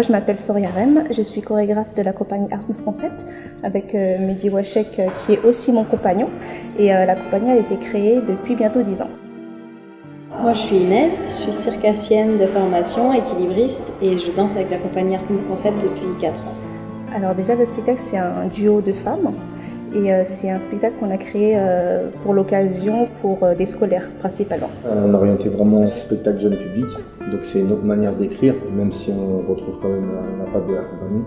moi, je m'appelle Soria Rem, je suis chorégraphe de la compagnie Art Move Concept avec Mehdi Wachek qui est aussi mon compagnon. Et la compagnie a été créée depuis bientôt 10 ans. Moi, je suis Inès, je suis circassienne de formation, équilibriste et je danse avec la compagnie Art Move Concept depuis 4 ans. Alors déjà, le spectacle, c'est un duo de femmes et c'est un spectacle qu'on a créé pour l'occasion pour des scolaires principalement. On a orienté vraiment spectacle jeune public, donc c'est une autre manière d'écrire, même si on retrouve quand même la patte de la compagnie.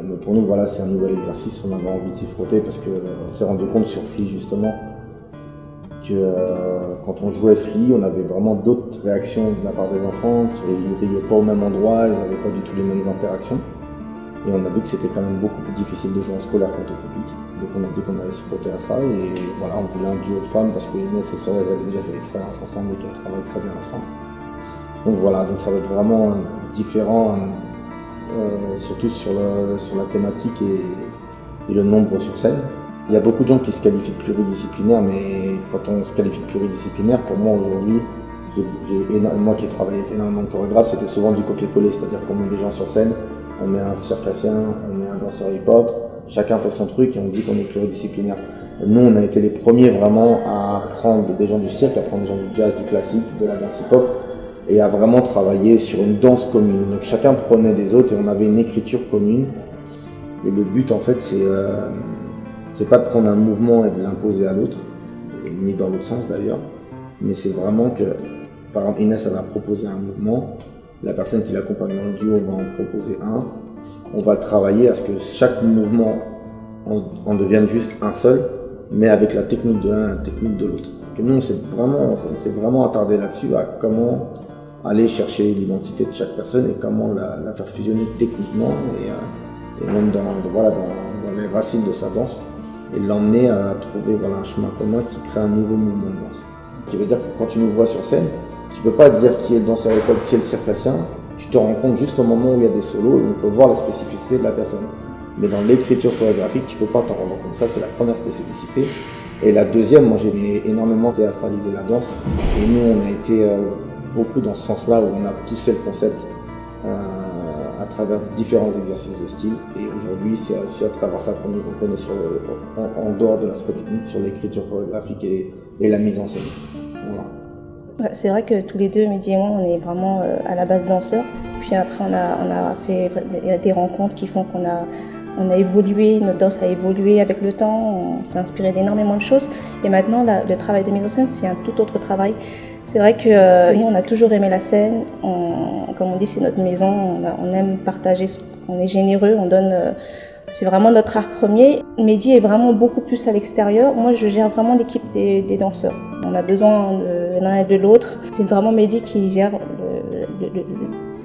Mais pour nous, voilà, c'est un nouvel exercice, on avait envie de s'y frotter parce qu'on s'est rendu compte sur Flea justement que quand on jouait Flea, on avait vraiment d'autres réactions de la part des enfants, ils ne riaient pas au même endroit, ils n'avaient pas du tout les mêmes interactions. Et on a vu que c'était quand même beaucoup plus difficile de jouer en scolaire qu'en public. Donc on a dit qu'on allait se frotter à ça et voilà, on voulait un duo de femmes parce que Inès et Soria avaient déjà fait l'expérience ensemble et qu'elles travaillent très bien ensemble. Donc voilà, donc ça va être vraiment différent, surtout sur la thématique et le nombre sur scène. Il y a beaucoup de gens qui se qualifient de pluridisciplinaire, mais quand on se qualifie de pluridisciplinaire, pour moi aujourd'hui, moi qui ai travaillé avec énormément de chorégraphes, c'était souvent du copier-coller, c'est-à-dire qu'on met des gens sur scène, on met un circassien, on met un danseur hip-hop, chacun fait son truc et on dit qu'on est pluridisciplinaire. Nous, on a été les premiers vraiment à prendre des gens du cirque, à prendre des gens du jazz, du classique, de la danse hip-hop, et à vraiment travailler sur une danse commune. Donc chacun prenait des autres et on avait une écriture commune. Et le but, en fait, c'est pas de prendre un mouvement et de l'imposer à l'autre, ni dans l'autre sens d'ailleurs, mais c'est vraiment que, par exemple, Inès, elle va proposer un mouvement, la personne qui l'accompagne dans le duo va en proposer un, on va le travailler à ce que chaque mouvement en devienne juste un seul, mais avec la technique de l'un et la technique de l'autre. Nous, on s'est vraiment attardé là-dessus, à comment aller chercher l'identité de chaque personne et comment la faire fusionner techniquement et même dans les racines de sa danse, et l'emmener à trouver un chemin commun qui crée un nouveau mouvement de danse. Ce qui veut dire que quand tu nous vois sur scène, tu ne peux pas dire qui est le danseur hip-hop, qui est le circassien, tu te rends compte juste au moment où il y a des solos et on peut voir la spécificité de la personne. Mais dans l'écriture chorégraphique, tu ne peux pas t'en rendre compte. Ça, c'est la première spécificité. Et la deuxième, moi j'ai énormément théâtralisé la danse, et nous on a été beaucoup dans ce sens-là où on a poussé le concept à travers différents exercices de style, et aujourd'hui c'est aussi à travers ça qu'on nous reconnaît en dehors de l'aspect technique sur l'écriture chorégraphique et la mise en scène. Voilà. C'est vrai que tous les deux, Mehdi et moi, on est vraiment à la base danseurs. Puis après, on a fait des rencontres qui font qu'on a évolué, notre danse a évolué avec le temps, on s'est inspiré d'énormément de choses. Et maintenant, le travail de mise en scène, c'est un tout autre travail. C'est vrai que nous, on a toujours aimé la scène. Comme on dit, c'est notre maison, on aime partager, on est généreux, on donne... c'est vraiment notre art premier. Mehdi est vraiment beaucoup plus à l'extérieur. Moi, je gère vraiment l'équipe des danseurs. On a besoin de l'un et de l'autre. C'est vraiment Mehdi qui gère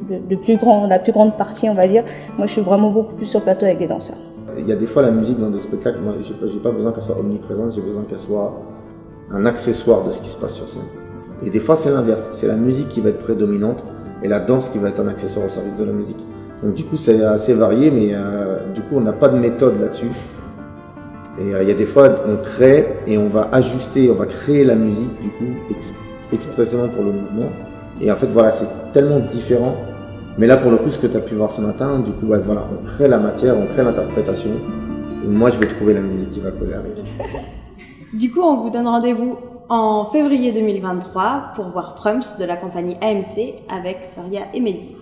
la plus grande partie, on va dire. Moi, je suis vraiment beaucoup plus sur le plateau avec des danseurs. Il y a des fois la musique dans des spectacles, moi, j'ai pas besoin qu'elle soit omniprésente, j'ai besoin qu'elle soit un accessoire de ce qui se passe sur scène. Et des fois, c'est l'inverse. C'est la musique qui va être prédominante et la danse qui va être un accessoire au service de la musique. Donc du coup, c'est assez varié, mais du coup, on n'a pas de méthode là-dessus. Et il y a des fois, on crée et on va ajuster, on va créer la musique, du coup, expressément pour le mouvement. Et en fait, voilà, c'est tellement différent. Mais là, pour le coup, ce que tu as pu voir ce matin, du coup, ouais, voilà, on crée la matière, on crée l'interprétation. Et moi, je vais trouver la musique qui va coller avec. Du coup, on vous donne rendez-vous en février 2023 pour voir Prums de la compagnie AMC avec Soria et Mehdi.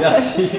Merci.